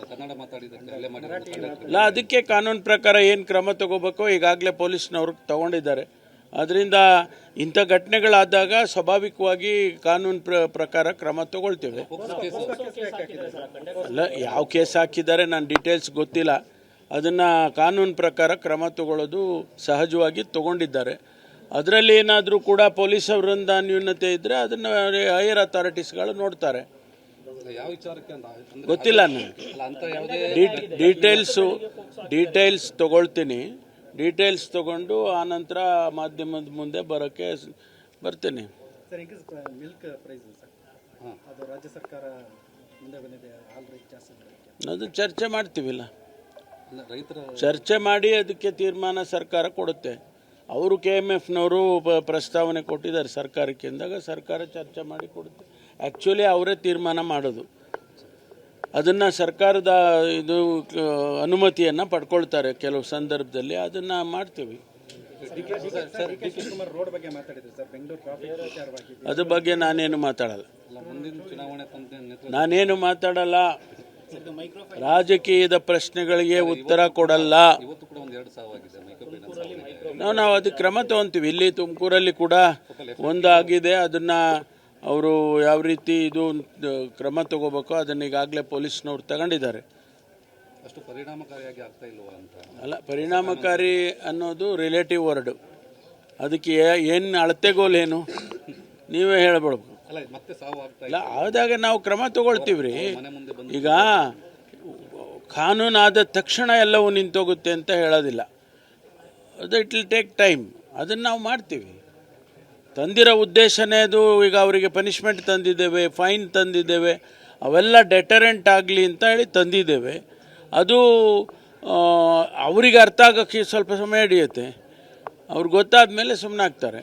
ಕನ್ನಡ ಮಾತಾಡಿದ್ದಕ್ಕೆ ಹಲ್ಲೆ ಮಾಡಿದ್ದಾರೆ. ಇಲ್ಲ, ಅದಕ್ಕೆ ಕಾನೂನು ಪ್ರಕಾರ ಏನು ಕ್ರಮ ತಗೋಬೇಕೋ ಈಗಾಗಲೇ ಪೊಲೀಸ್ನವ್ರು ತಗೊಂಡಿದ್ದಾರೆ. ಅದರಿಂದ ಇಂಥ ಘಟನೆಗಳಾದಾಗ ಸ್ವಾಭಾವಿಕವಾಗಿ ಕಾನೂನು ಪ್ರಕಾರ ಕ್ರಮ ತಗೊಳ್ತೇವೆ. ಅಲ್ಲ, ಯಾವ ಕೇಸ್ ಹಾಕಿದ್ದಾರೆ ನಾನು ಡೀಟೇಲ್ಸ್ ಗೊತ್ತಿಲ್ಲ. ಅದನ್ನು ಕಾನೂನು ಪ್ರಕಾರ ಕ್ರಮ ತಗೊಳ್ಳೋದು ಸಹಜವಾಗಿ ತಗೊಂಡಿದ್ದಾರೆ. ಅದರಲ್ಲಿ ಏನಾದರೂ ಕೂಡ ಪೊಲೀಸ್ ಅವರಿಂದ ನ್ಯೂನತೆ ಇದ್ದರೆ ಅದನ್ನು ಹೈಯರ್ ಅಥಾರಿಟೀಸ್ಗಳು ನೋಡ್ತಾರೆ. ಯಾವ ವಿಚಾರಕ್ಕೆ ಗೊತ್ತಿಲ್ಲ ನನಗೆ. ಡೀಟೇಲ್ಸ್ ತಗೊಳ್ತೀನಿ. ಡೀಟೇಲ್ಸ್ ತಗೊಂಡು ಆನಂತರ ಮಾಧ್ಯಮದ ಮುಂದೆ ಬರೋಕ್ಕೆ ಬರ್ತೀನಿ. ಸರ್, ಈಗ ಮಿಲ್ಕ್ ಪ್ರೈಸ್ ಸರ್, ಅದು ರಾಜ್ಯ ಸರ್ಕಾರ ಮುಂದೆ ಬಂದಿದೆ, ಹಾಲ್ ರೇಟ್ ಜಾಸ್ತಿ ಅದು ಚರ್ಚೆ ಮಾಡ್ತೀವಿಲ್ಲ, ರೈತರ ಚರ್ಚೆ ಮಾಡಿ ಅದಕ್ಕೆ ತೀರ್ಮಾನ ಸರ್ಕಾರ ಕೊಡುತ್ತೆ. ಅವರು KMFನವರು ಪ್ರಸ್ತಾವನೆ ಕೊಟ್ಟಿದ್ದಾರೆ ಸರ್ಕಾರಕ್ಕೆ ಅಂದಾಗ ಸರ್ಕಾರ ಚರ್ಚೆ ಮಾಡಿ ಕೊಡುತ್ತೆ. ಆ್ಯಕ್ಚುಲಿ ಅವರೇ ತೀರ್ಮಾನ ಮಾಡೋದು. ಅದನ್ನು ಸರ್ಕಾರದ ಇದು ಅನುಮತಿಯನ್ನು ಪಡ್ಕೊಳ್ತಾರೆ ಕೆಲವು ಸಂದರ್ಭದಲ್ಲಿ, ಅದನ್ನು ಮಾಡ್ತೀವಿ. ರೋಡ್ ಬಗ್ಗೆ ಮಾತಾಡಿದ್ರು ಸರ್, ಬೆಂಗಳೂರು ಟ್ರಾಫಿಕ್ ವಿಚಾರವಾಗಿ. ಅದ್ರ ಬಗ್ಗೆ ನಾನೇನು ಮಾತಾಡಲ್ಲ. ಮುಂದಿನ ಚುನಾವಣೆ ನಾನೇನು ಮಾತಾಡಲ್ಲ. ರಾಜಕೀಯದ ಪ್ರಶ್ನೆಗಳಿಗೆ ಉತ್ತರ ಕೊಡಲ್ಲ. ಇವತ್ತು ಕೂಡ 2 ಸಾವಾಗಿದೆ. ನಾವು ಅದಕ್ಕೆ ಕ್ರಮ ತಗೊಂತೀವಿ. ಇಲ್ಲಿ ತುಮಕೂರಲ್ಲಿ ಕೂಡ ಒಂದಾಗಿದೆ. ಅದನ್ನು ಅವರು ಯಾವ ರೀತಿ ಇದು ಕ್ರಮ ತಗೋಬೇಕೋ ಅದನ್ನು ಈಗಾಗಲೇ ಪೊಲೀಸ್ನವ್ರು ತಗೊಂಡಿದ್ದಾರೆ. ಅಷ್ಟು ಪರಿಣಾಮಕಾರಿಯಾಗಿ ಆಗ್ತಾ ಇಲ್ವಾ ಅಂತ? ಅಲ್ಲ, ಪರಿಣಾಮಕಾರಿ ಅನ್ನೋದು ರಿಲೇಟಿವ್ ವರ್ಡ್. ಅದಕ್ಕೆ ಏನು ಅಳತೆಗೋಲೇನು ನೀವೇ ಹೇಳ್ಬಿಡ್ಬೇಕು. ಮತ್ತೆ ಸಾವು ಆಗ್ತಾ ಇಲ್ಲ, ಆದಾಗ ನಾವು ಕ್ರಮ ತಗೊಳ್ತೀವಿ ರೀ. ಈಗ ಕಾನೂನು ಆದ ತಕ್ಷಣ ಎಲ್ಲವೂ ನಿಂತೋಗುತ್ತೆ ಅಂತ ಹೇಳೋದಿಲ್ಲ. ಅದು ಇಟ್ ವಿಲ್ ಟೇಕ್ ಟೈಮ್. ಅದನ್ನು ನಾವು ಮಾಡ್ತೀವಿ. ತಂದಿರೋ ಉದ್ದೇಶನೇ ಅದು. ಈಗ ಅವರಿಗೆ ಪನಿಷ್ಮೆಂಟ್ ತಂದಿದ್ದೇವೆ, ಫೈನ್ ತಂದಿದ್ದೇವೆ, ಅವೆಲ್ಲ ಡೆಟರೆಂಟ್ ಆಗಲಿ ಅಂತ ಹೇಳಿ ತಂದಿದ್ದೇವೆ. ಅದು ಅವರಿಗೆ ಅರ್ಥ ಆಗೋಕ್ಕೆ ಸ್ವಲ್ಪ ಸಮಯ ಹಿಡಿಯುತ್ತೆ. ಅವ್ರಿಗೆ ಗೊತ್ತಾದ ಮೇಲೆ ಸುಮ್ಮನೆ ಆಗ್ತಾರೆ.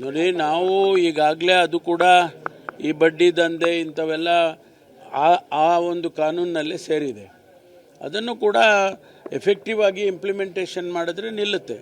ನೋಡಿ, ನಾವು ಈಗಾಗಲೇ ಅದು ಕೂಡ ಈ ಬಡ್ಡಿ ದಂಧೆ ಇಂಥವೆಲ್ಲ ಆ ಒಂದು ಕಾನೂನಿನಲ್ಲೇ ಸೇರಿದೆ. ಅದನ್ನು ಕೂಡ ಎಫೆಕ್ಟಿವ್ ಆಗಿ ಇಂಪ್ಲಿಮೆಂಟೇಷನ್ ಮಾಡಿದ್ರೆ ನಿಲ್ಲುತ್ತೆ.